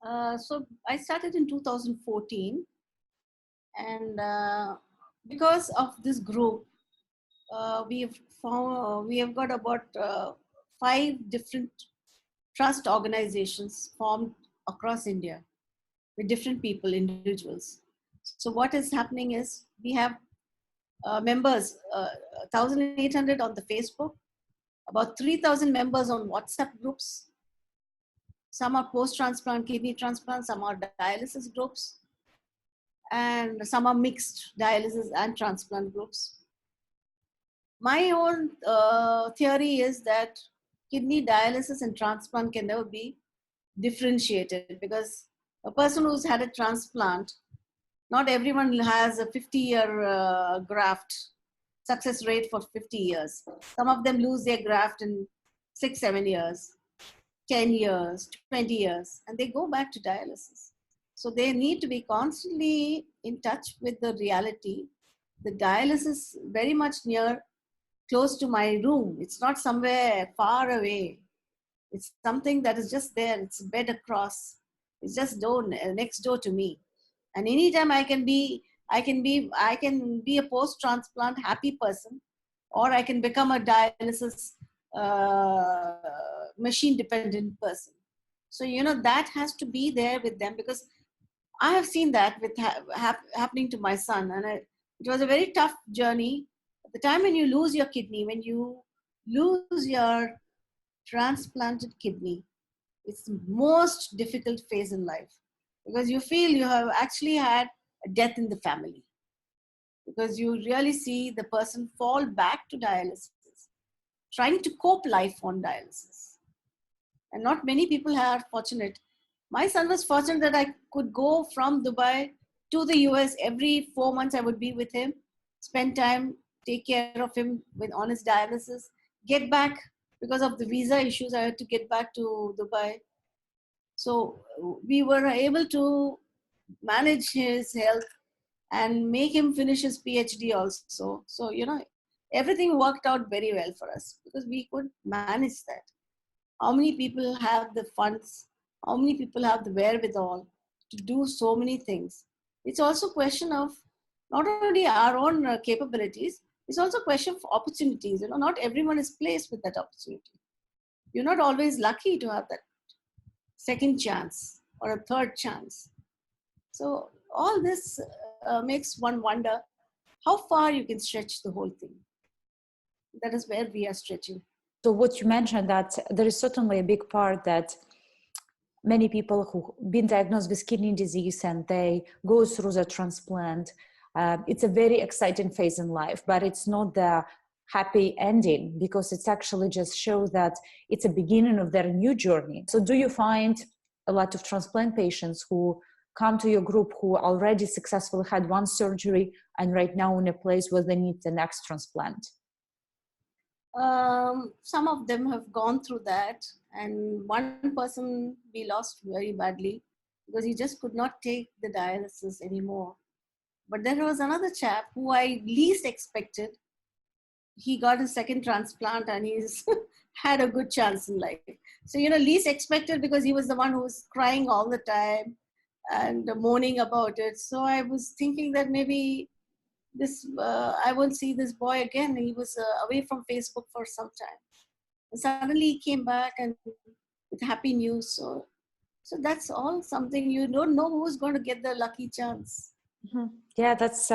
So I started in 2014, and because of this group, we have got about 5 different trust organizations formed across India with different people, individuals. So what is happening is we have members, 1,800 on the Facebook, about 3,000 members on WhatsApp groups. Some are post-transplant kidney transplant, some are dialysis groups, and some are mixed dialysis and transplant groups. My own theory is that kidney dialysis and transplant can never be differentiated, because a person who's had a transplant, not everyone has a 50-year graft success rate for 50 years. Some of them lose their graft in 6-7 years, 10 years, 20 years, and they go back to dialysis. So they need to be constantly in touch with the reality. The dialysis very much close to my room. It's not somewhere far away. It's something that is just there. It's a bed across. It's just next door to me. And anytime I can be a post-transplant happy person, or I can become a dialysis machine dependent person. So, that has to be there with them, because I have seen that with happening to my son. And it was a very tough journey. At the time when you lose your kidney, when you lose your transplanted kidney, it's the most difficult phase in life, because you feel you have actually had a death in the family, because you really see the person fall back to dialysis, trying to cope life on dialysis. And not many people are fortunate. My son was fortunate that I could go from Dubai to the US every 4 months. I would be with him, spend time, take care of him on his dialysis, get back. Because of the visa issues, I had to get back to Dubai. So we were able to manage his health and make him finish his PhD also. So, everything worked out very well for us, because we could manage that. How many people have the funds? How many people have the wherewithal to do so many things? It's also a question of not only our own capabilities, it's also a question of opportunities. Not everyone is placed with that opportunity. You're not always lucky to have that second chance or a third chance. So all this makes one wonder how far you can stretch the whole thing. That is where we are stretching. So what you mentioned, that there is certainly a big part that many people who've been diagnosed with kidney disease and they go through the transplant, it's a very exciting phase in life, but it's not the happy ending, because it's actually just shows that it's a beginning of their new journey. So do you find a lot of transplant patients who come to your group who already successfully had one surgery and right now in a place where they need the next transplant? Some of them have gone through that, and one person we lost very badly because he just could not take the dialysis anymore. But there was another chap who I least expected. He got a second transplant and he's had a good chance in life. So, least expected because he was the one who was crying all the time and moaning about it. So I was thinking that maybe I won't see this boy again. He was away from Facebook for some time. And suddenly he came back and with happy news. So that's all something you don't know who's going to get the lucky chance. Mm-hmm. Yeah, that's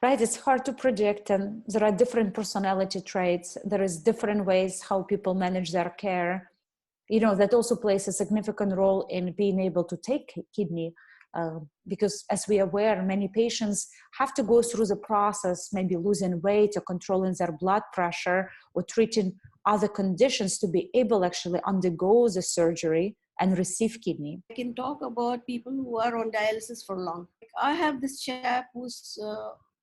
right. It's hard to predict, and there are different personality traits. There is different ways how people manage their care. That also plays a significant role in being able to take kidney. Because as we are aware, many patients have to go through the process, maybe losing weight or controlling their blood pressure or treating other conditions to be able actually undergo the surgery and receive kidney. I can talk about people who are on dialysis for long. I have this chap who's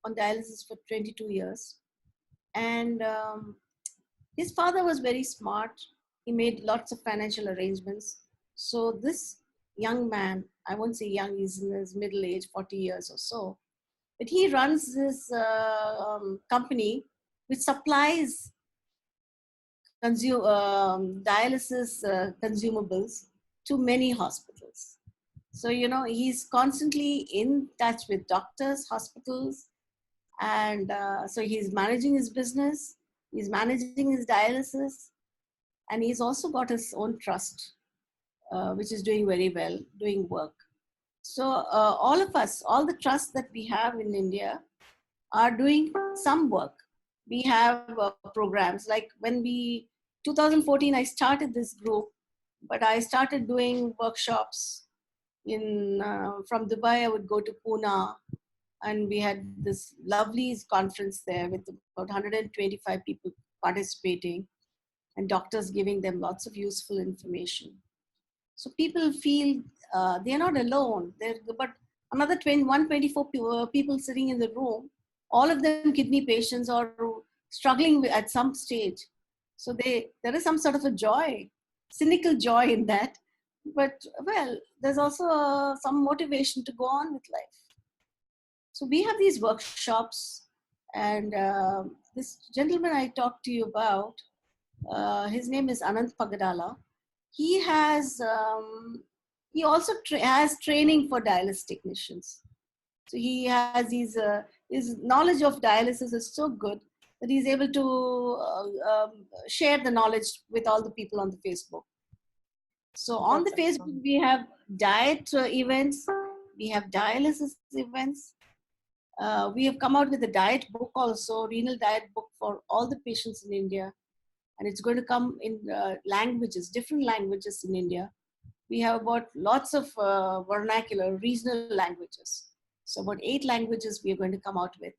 on dialysis for 22 years. And his father was very smart. He made lots of financial arrangements. So this young man, I won't say young, he's in his middle age, 40 years or so, but he runs this company which supplies dialysis consumables to many hospitals. So, he's constantly in touch with doctors, hospitals, and so he's managing his business, he's managing his dialysis, and he's also got his own trust, which is doing very well, doing work. So all of us, all the trusts that we have in India are doing some work. We have programs like when 2014, I started this group, but I started doing workshops from Dubai. I would go to Pune, and we had this lovely conference there with about 125 people participating, and doctors giving them lots of useful information. So people feel they're not alone. But another 124 people sitting in the room, all of them kidney patients or struggling at some stage. So there is some sort of a joy, cynical joy in that. But well, there's also some motivation to go on with life. So we have these workshops, and this gentleman I talked to you about, his name is Anant Pagadala. He has he also has training for dialysis technicians. So he has his knowledge of dialysis is so good that he's able to share the knowledge with all the people on the Facebook. So on the Facebook, we have diet events, we have dialysis events. We have come out with a diet book also, renal diet book for all the patients in India. And it's going to come in languages, different languages in India. We have about lots of vernacular, regional languages. So about 8 languages we are going to come out with.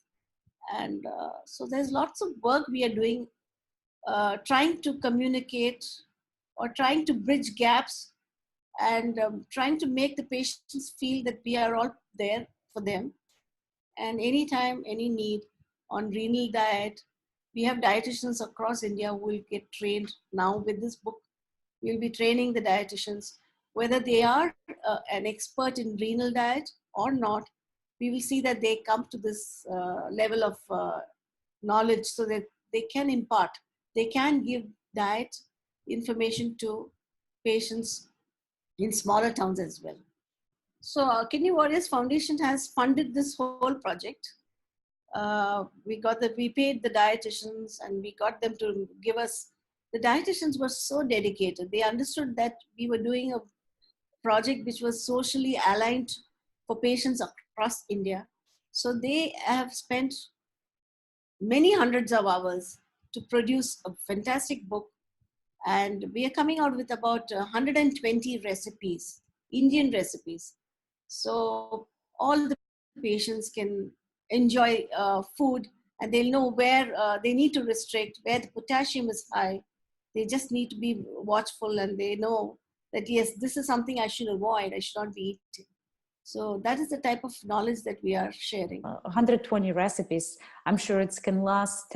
And so there's lots of work we are doing, trying to communicate or trying to bridge gaps, and trying to make the patients feel that we are all there for them. And anytime, any need on renal diet, we have dietitians across India who will get trained now with this book. We'll be training the dietitians, whether they are an expert in renal diet or not. We will see that they come to this level of knowledge so that they can impart, they can give diet information to patients in smaller towns as well. So Kidney Warriors Foundation has funded this whole project. We paid the dietitians, and we got them to give us, the dietitians were so dedicated. They understood that we were doing a project which was socially aligned for patients across India. So they have spent many hundreds of hours to produce a fantastic book. And we are coming out with about 120 recipes, Indian recipes. So all the patients can enjoy food, and they'll know where they need to restrict, where the potassium is high. They just need to be watchful, and they know that, yes, this is something I should avoid, I should not be eating. So that is the type of knowledge that we are sharing. 120 recipes. I'm sure it can last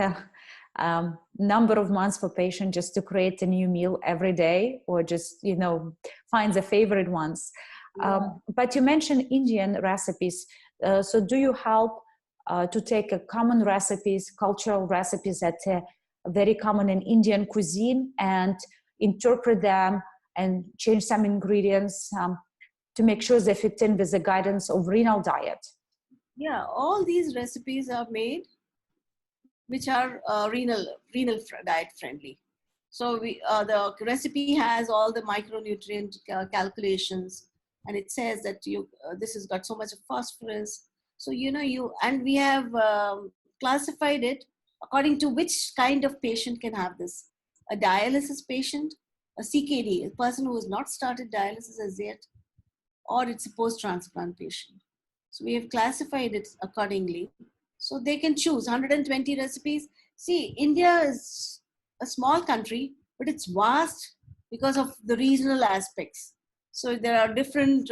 number of months for patient just to create a new meal every day, or just, find the favorite ones. But you mentioned Indian recipes. So do you help to take a common recipes, cultural recipes that are very common in Indian cuisine, and interpret them and change some ingredients to make sure they fit in with the guidance of renal diet? Yeah, all these recipes are made which are renal diet friendly. So the recipe has all the micronutrient calculations, and it says that this has got so much of phosphorus. So and we have classified it according to which kind of patient can have this. A dialysis patient, a CKD, a person who has not started dialysis as yet, or it's a post-transplant patient. So we have classified it accordingly. So they can choose 120 recipes. See, India is a small country, but it's vast because of the regional aspects. So there are different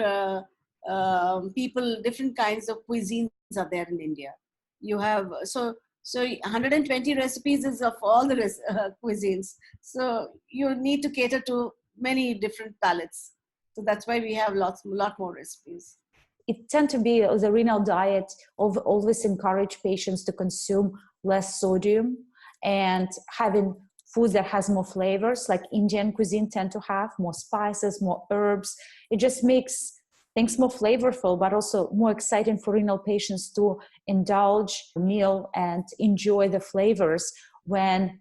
people, different kinds of cuisines are there in India. You have, so 120 recipes is of all the cuisines. So you need to cater to many different palates. So that's why we have lot more recipes. It tend to be the renal diet always encourage patients to consume less sodium and having food that has more flavors, like Indian cuisine tend to have more spices, more herbs. It just makes things more flavorful, but also more exciting for renal patients to indulge meal and enjoy the flavors when,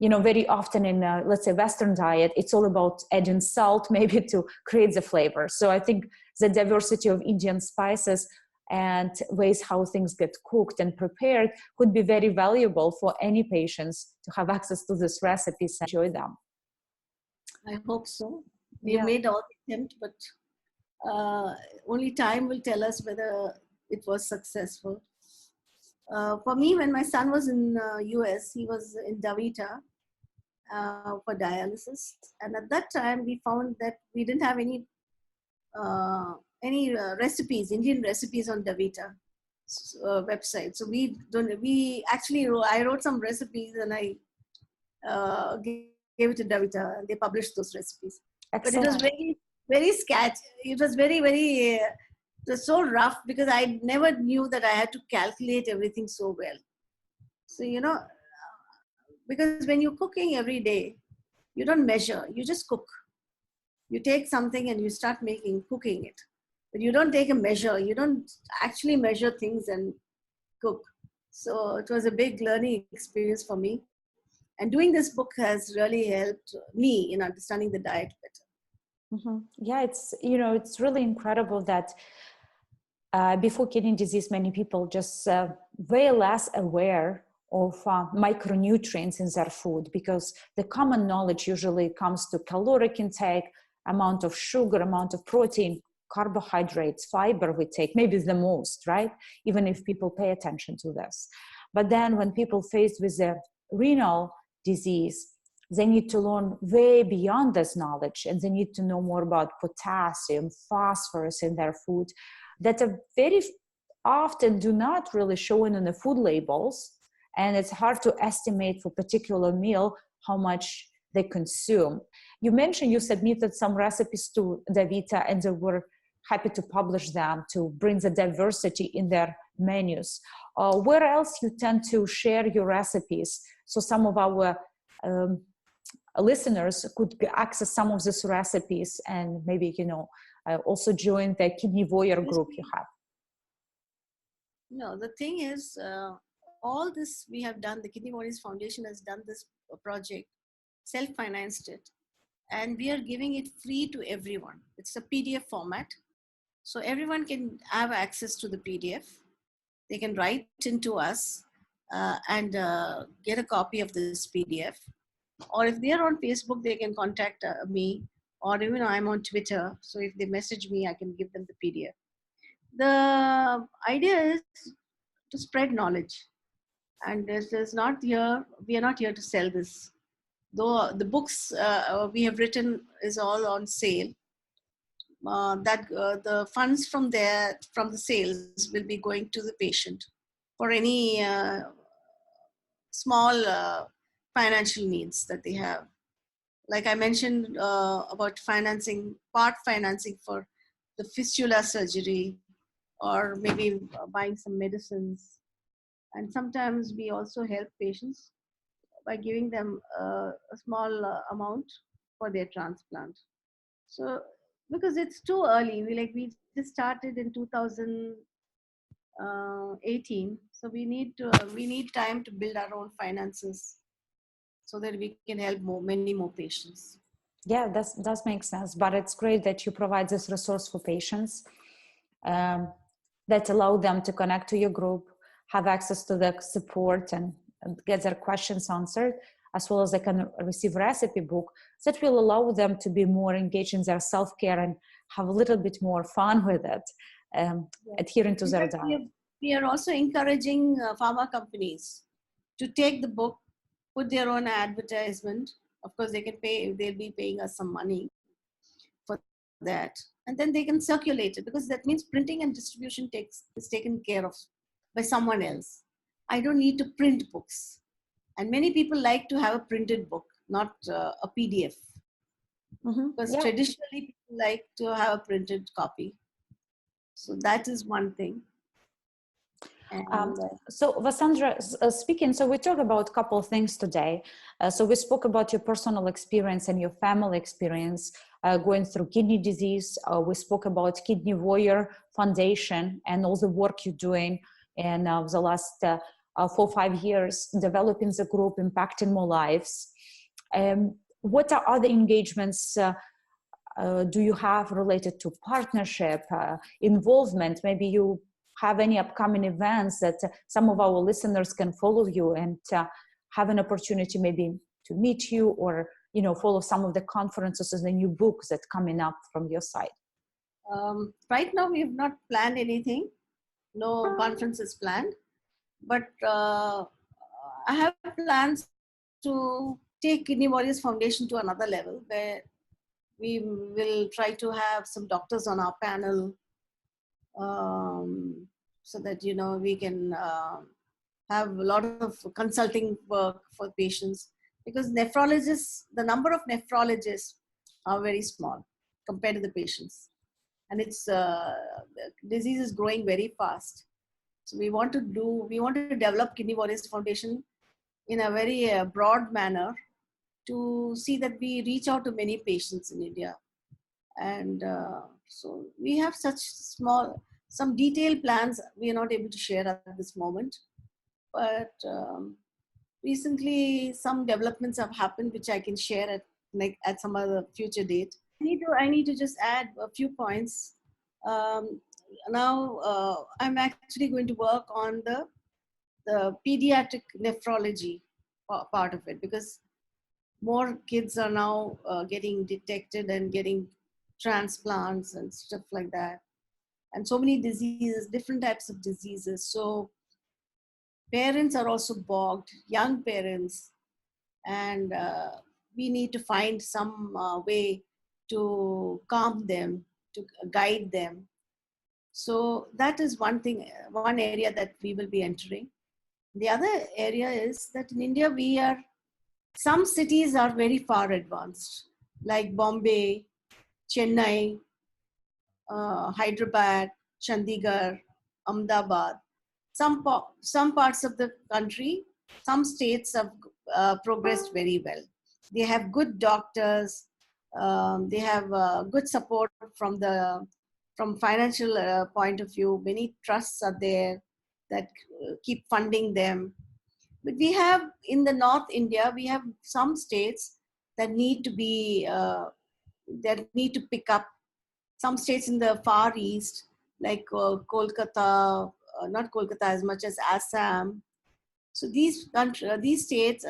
very often in, let's say, Western diet, it's all about adding salt maybe to create the flavor. So I think the diversity of Indian spices and ways how things get cooked and prepared could be very valuable for any patients to have access to these recipes and enjoy them. I hope so. We made all the attempt, but only time will tell us whether it was successful. For me, when my son was in US, he was in Davita for dialysis, and at that time we found that we didn't have any recipes, Indian recipes on Davita website. So I wrote some recipes and I gave it to Davita, and they published those recipes. Excellent. But it was very, very sketch. It was very, very, it was so rough because I never knew that I had to calculate everything so well. So, because when you're cooking every day, you don't measure, you just cook. You take something and you start cooking it. But you don't take a measure. You don't actually measure things and cook. So it was a big learning experience for me. And doing this book has really helped me in understanding the diet better. Mm-hmm. Yeah, it's really incredible that before kidney disease, many people just way less aware of micronutrients in their food, because the common knowledge usually comes to caloric intake, amount of sugar, amount of protein, carbohydrates, fiber we take, maybe the most, right? Even if people pay attention to this. But then when people faced with a renal disease, they need to learn way beyond this knowledge, and they need to know more about potassium, phosphorus in their food that are very often do not really show in the food labels. And it's hard to estimate for particular meal how much they consume. You mentioned you submitted some recipes to Davita and they were happy to publish them to bring the diversity in their menus. Where else you tend to share your recipes so some of our listeners could access some of these recipes and maybe, also join the Kidney Warrior group you have? No, the thing is, all this we have done, the Kidney Warriors Foundation has done this project, self-financed it, and we are giving it free to everyone. It's a PDF format. So everyone can have access to the PDF. They can write into us and get a copy of this PDF. Or if they are on Facebook, they can contact me, or even I'm on Twitter. So if they message me, I can give them the PDF. The idea is to spread knowledge. And we are not here to sell this. Though the books we have written is all on sale. The funds from the sales will be going to the patient for any small financial needs that they have. Like I mentioned about part financing for the fistula surgery, or maybe buying some medicines. And sometimes we also help patients by giving them a small amount for their transplant. So because it's too early, we just started in 2018, so we need time to build our own finances so that we can help many more patients. Yeah, that does make sense. But it's great that you provide this resource for patients that allow them to connect to your group, have access to the support and get their questions answered, as well as they can receive recipe book that will allow them to be more engaged in their self-care and have a little bit more fun with it, adhering to their diet. We are also encouraging pharma companies to take the book, put their own advertisement. Of course, they'll be paying us some money for that. And then they can circulate it, because that means printing and distribution is taken care of by someone else. I don't need to print books. And many people like to have a printed book, not a PDF. Mm-hmm. Because traditionally people like to have a printed copy. So that is one thing. And So Vasandra, speaking, so we talked about a couple of things today. So we spoke about your personal experience and your family experience going through kidney disease. We spoke about Kidney Warrior Foundation and all the work you're doing in the last 4 or 5 years, developing the group, impacting more lives. What are other engagements do you have related to partnership, involvement? Maybe you have any upcoming events that some of our listeners can follow you and have an opportunity maybe to meet you, or follow some of the conferences and the new books that coming up from your side? right now we have not planned anything. No conferences planned, but I have plans to take Kidney Warriors Foundation to another level, where we will try to have some doctors on our panel, so that we can have a lot of consulting work for patients, because the number of nephrologists are very small compared to the patients, and the disease is growing very fast. So we want to develop Kidney Warriors Foundation in a very broad manner, to see that we reach out to many patients in India. And so we have some detailed plans we are not able to share at this moment. But recently some developments have happened, which I can share at some other future date. I need to just add a few points. Now I'm actually going to work on the pediatric nephrology part of it, because more kids are now getting detected and getting transplants and stuff like that. And so many diseases, different types of diseases. So parents are also bogged, young parents, and we need to find some way to calm them, to guide them. So that is one area that we will be entering. The other area is that in India, some cities are very far advanced, like Bombay, Chennai, Hyderabad, Chandigarh, Ahmedabad. Some parts of the country, some states have progressed very well. They have good doctors. They have good support from financial point of view. Many trusts are there that keep funding them. But we have in the North India, we have some states that need to pick up. Some states in the far east, like Kolkata, not Kolkata as much as Assam. So these states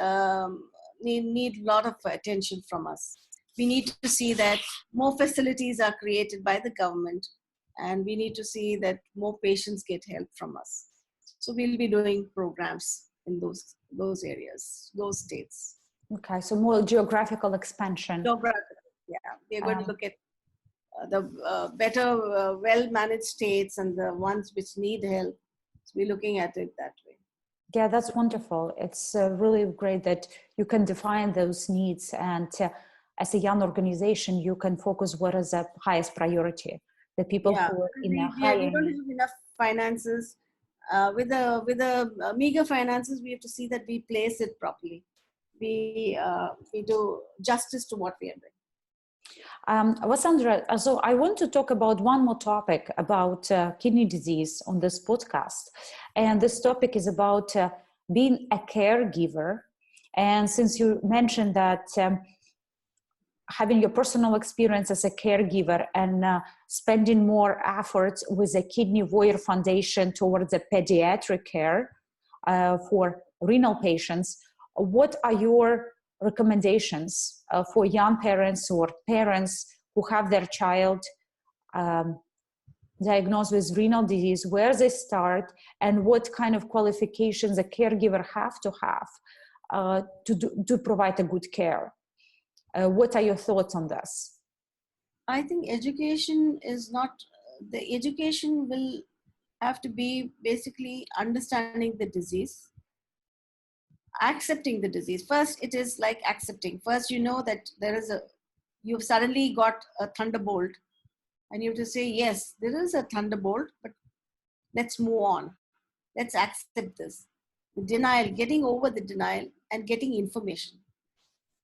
need a lot of attention from us. We need to see that more facilities are created by the government, and we need to see that more patients get help from us. So we'll be doing programs in those areas, those states. Okay, so more geographical expansion. Yeah, we're going to look at the better, well-managed states and the ones which need help. So we're looking at it that way. Yeah, that's wonderful. It's really great that you can define those needs, and as a young organization, you can focus what is the highest priority. The people who are in a higher we don't have enough finances. With the meager finances, we have to see that we place it properly. We do justice to what we are doing. Vasandra, so I want to talk about one more topic about kidney disease on this podcast. And this topic is about being a caregiver. And since you mentioned that having your personal experience as a caregiver and spending more efforts with the Kidney Warrior Foundation towards the pediatric care for renal patients, what are your recommendations for young parents or parents who have their child diagnosed with renal disease, where they start, and what kind of qualifications a caregiver have to provide a good care? What are your thoughts on this? I think education will have to be basically understanding the disease, accepting the disease. First, it is like accepting. First, you know that you've suddenly got a thunderbolt, and you have to say, yes, there is a thunderbolt, but let's move on. Let's accept this. The denial, getting over the denial and getting information.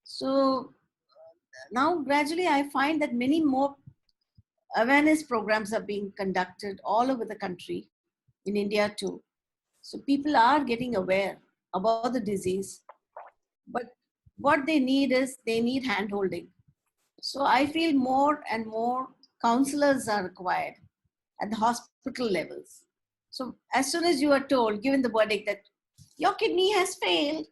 So now gradually I find that many more awareness programs are being conducted all over the country, in India too. So people are getting aware about the disease, but what they need is they need hand holding. So I feel more and more counselors are required at the hospital levels. So as soon as you are told, given the verdict that your kidney has failed,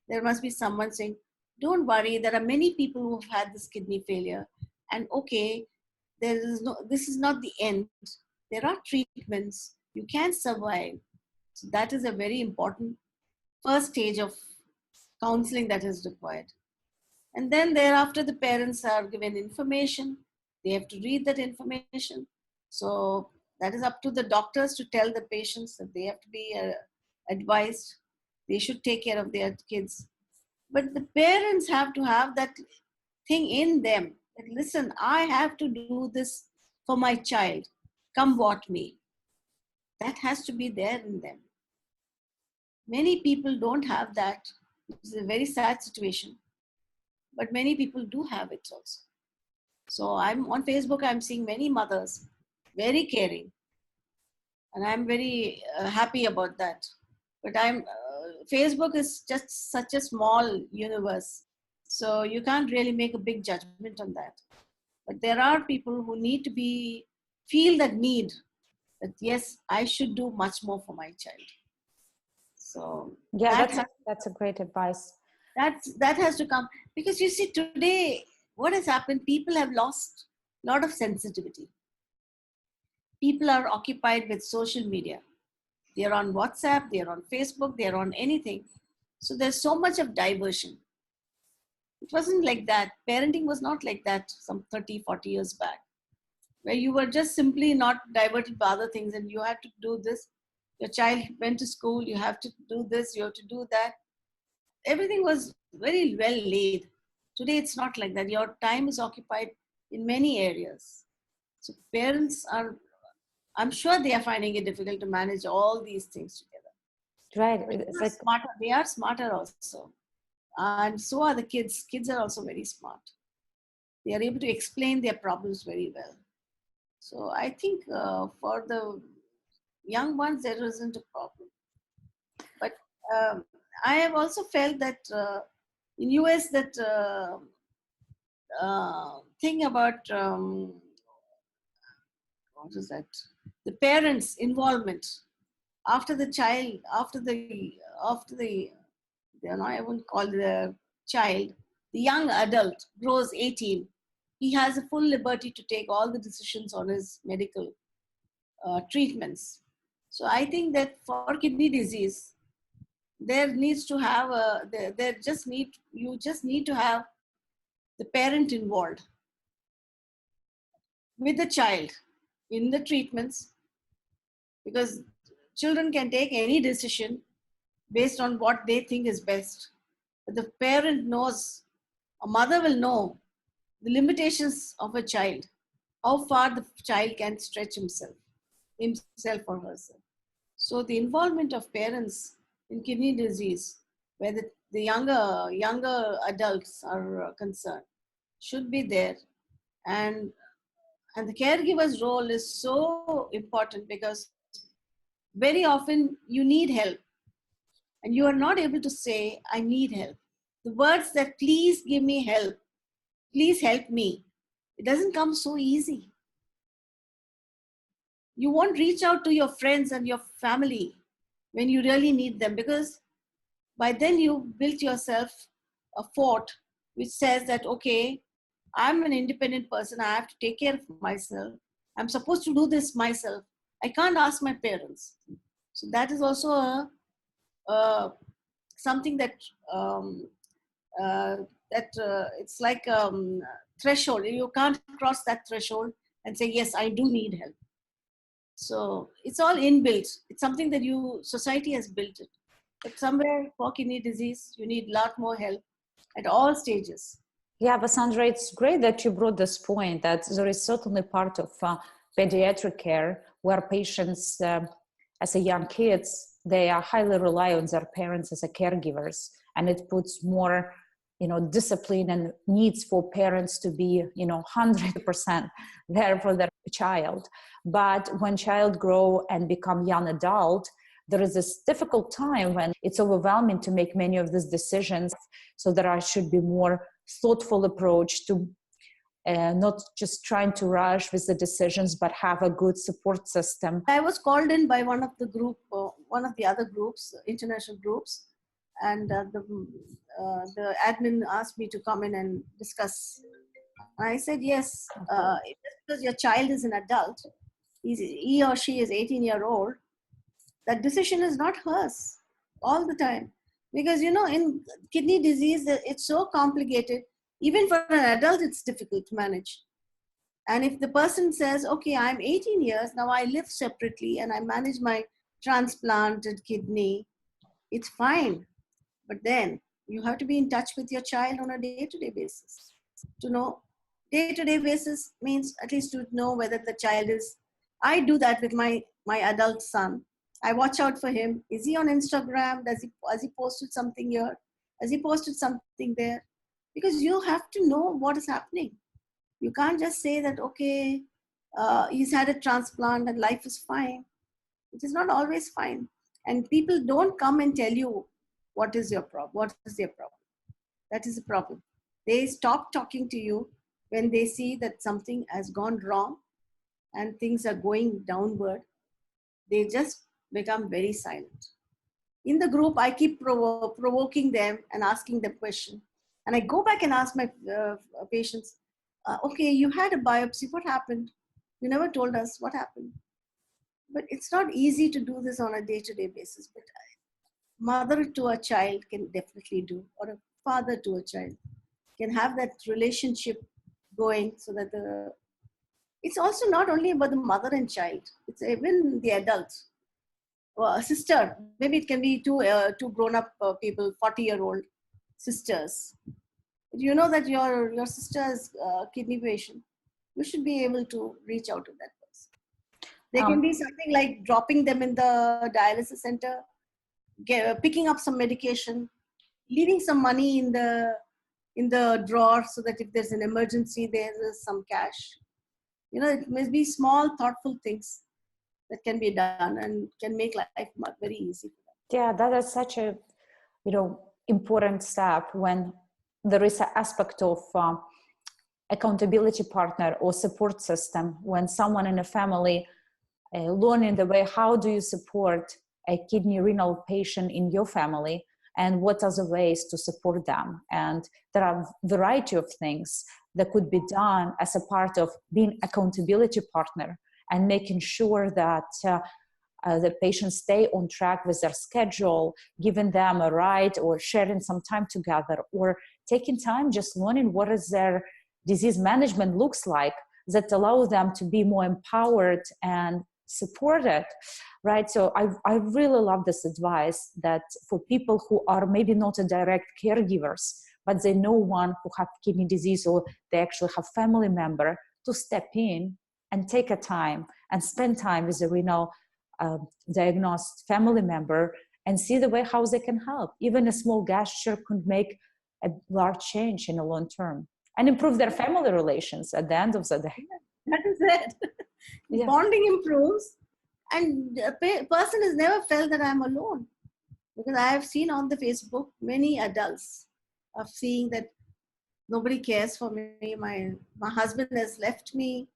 there must be someone saying, don't worry, there are many people who have had this kidney failure. And okay, this is not the end. There are treatments. You can survive. So that is a very important first stage of counseling that is required. And then thereafter, the parents are given information. They have to read that information. So that is up to the doctors to tell the patients that they have to be advised. They should take care of their kids. But the parents have to have that thing in them that, listen, I have to do this for my child. Come what may. That has to be there in them. Many people don't have that. It's a very sad situation. But many people do have it also. So I'm on Facebook, I'm seeing many mothers, very caring. And I'm very happy about that. But Facebook is just such a small universe. So you can't really make a big judgment on that. But there are people who need to feel that need that, yes, I should do much more for my child. So yeah, that's a great advice. That has to come, because you see today what has happened, people have lost a lot of sensitivity. People are occupied with social media. They are on WhatsApp, they are on Facebook, they are on anything. So there's so much of diversion. It wasn't like that. Parenting was not like that some 30, 40 years back, where you were just simply not diverted by other things and you had to do this. Your child went to school, you have to do this, you have to do that. Everything was very well laid. Today it's not like that. Your time is occupied in many areas. So parents are, I'm sure they are finding it difficult to manage all these things together. Right. But It's like smarter. They are smarter also. And so are the kids. Kids are also very smart. They are able to explain their problems very well. So I think for the young ones, there isn't a problem. But I have also felt that in US that thing about what is that? The parents' involvement after the child, I won't call the child, the young adult grows 18. He has a full liberty to take all the decisions on his medical treatments. So I think that for kidney disease, there needs to have you just need to have the parent involved with the child in the treatments, because children can take any decision based on what they think is best. But the parent knows, a mother will know the limitations of a child, how far the child can stretch himself or herself. So the involvement of parents in kidney disease, where the younger adults are concerned, should be there. And the caregiver's role is so important, because very often you need help and you are not able to say, I need help. The words that please give me help, please help me, it doesn't come so easy. You won't reach out to your friends and your family when you really need them, because by then you built yourself a fort which says that, okay, I'm an independent person, I have to take care of myself, I'm supposed to do this myself, I can't ask my parents. So that is also something that uh, it's like threshold. You can't cross that threshold and say, yes, I do need help. So it's all inbuilt. It's something that society has built it. But somewhere for kidney disease, you need a lot more help at all stages. Yeah, Vasandra, it's great that you brought this point, that there is certainly part of pediatric care where patients, as a young kids, they are highly rely on their parents as a caregivers, and it puts more, discipline and needs for parents to be, 100% there for their child. But when child grow and become young adult, there is this difficult time when it's overwhelming to make many of these decisions. So there should be more thoughtful approach to not just trying to rush with the decisions, but have a good support system. I was called in by one of the other groups, international groups, and the admin asked me to come in and discuss. I said yes. Because your child is an adult, he or she is 18-year-old. That decision is not hers all the time, because in kidney disease it's so complicated. Even for an adult, it's difficult to manage. And if the person says, okay, I'm 18 years, now I live separately and I manage my transplanted kidney, it's fine. But then you have to be in touch with your child on a day-to-day basis. To know, day-to-day basis means at least to know whether the child is, I do that with my adult son. I watch out for him. Is he on Instagram? Has he posted something here? Has he posted something there? Because you have to know what is happening. You can't just say that, okay, he's had a transplant and life is fine. It is not always fine. And people don't come and tell you what is your problem. What is their problem? That is the problem. They stop talking to you when they see that something has gone wrong and things are going downward. They just become very silent. In the group, I keep provoking them and asking them questions. And I go back and ask my patients, okay, you had a biopsy, what happened? You never told us what happened. But it's not easy to do this on a day-to-day basis. But mother to a child can definitely do, or a father to a child can have that relationship going, so that it's also not only about the mother and child, it's even the adults. A sister, maybe it can be two grown-up people, 40-year-old sisters. You know that your sister is a kidney patient, you should be able to reach out to that person. There can be something like dropping them in the dialysis center, picking up some medication, leaving some money in the drawer so that if there's an emergency, there is some cash. It must be small, thoughtful things that can be done and can make life very easy for them. Yeah, that is such a important step when there is an aspect of accountability partner or support system, when someone in a family learning the way, how do you support a kidney renal patient in your family, and what are the ways to support them. And there are a variety of things that could be done as a part of being accountability partner and making sure that the patients stay on track with their schedule, giving them a ride or sharing some time together, or taking time just learning what is their disease management looks like, that allow them to be more empowered and supported, right? So I really love this advice that for people who are maybe not a direct caregivers, but they know one who have kidney disease, or they actually have family member, to step in and take a time and spend time with a renal diagnosed family member and see the way how they can help. Even a small gesture could make a large change in the long term and improve their family relations at the end of the day. That is it. Yeah. Bonding improves, and a person has never felt that I'm alone, because I have seen on the Facebook many adults of seeing that nobody cares for me. My husband has left me.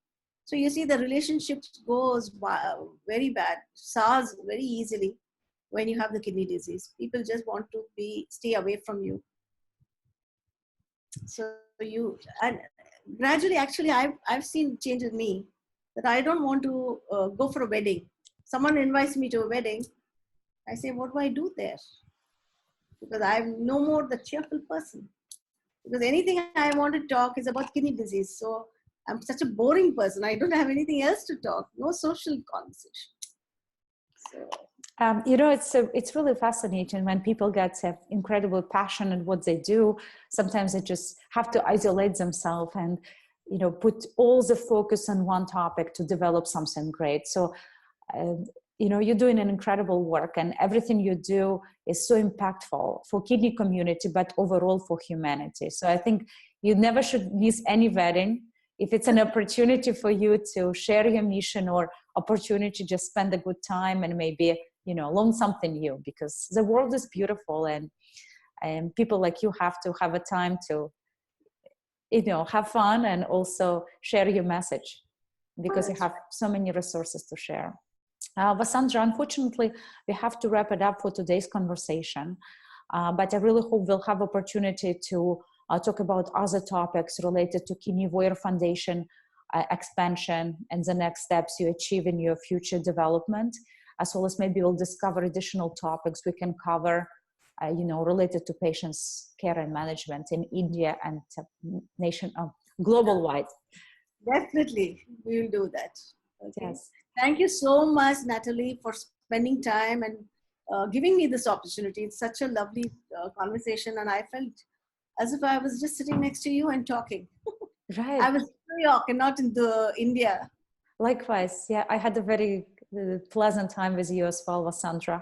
So you see, the relationship goes very bad, sours very easily when you have the kidney disease. People just want to stay away from you. So and gradually, actually, I've seen change in me, that I don't want to go for a wedding. Someone invites me to a wedding. I say, what do I do there? Because I'm no more the cheerful person. Because anything I want to talk is about kidney disease. So I'm such a boring person. I don't have anything else to talk. No social conversation. So. It's really fascinating when people get incredible passion in what they do. Sometimes they just have to isolate themselves and put all the focus on one topic to develop something great. So you're doing an incredible work, and everything you do is so impactful for kidney community, but overall for humanity. So I think you never should miss any wedding. If it's an opportunity for you to share your mission, or opportunity just spend a good time and maybe, learn something new, because the world is beautiful, and people like you have to have a time to, have fun and also share your message, because you have so many resources to share. Vasandra, unfortunately, we have to wrap it up for today's conversation, but I really hope we'll have opportunity to talk about other topics related to Kidney Warrior Foundation expansion and the next steps you achieve in your future development, as well as maybe we'll discover additional topics we can cover, related to patients' care and management in India and global wide. Definitely, we will do that. Okay. Yes. Thank you so much, Natalie, for spending time and giving me this opportunity. It's such a lovely conversation, and I felt as if I was just sitting next to you and talking. Right. I was in New York and not in India. Likewise. Yeah, I had a very pleasant time with you as well, Vasandra.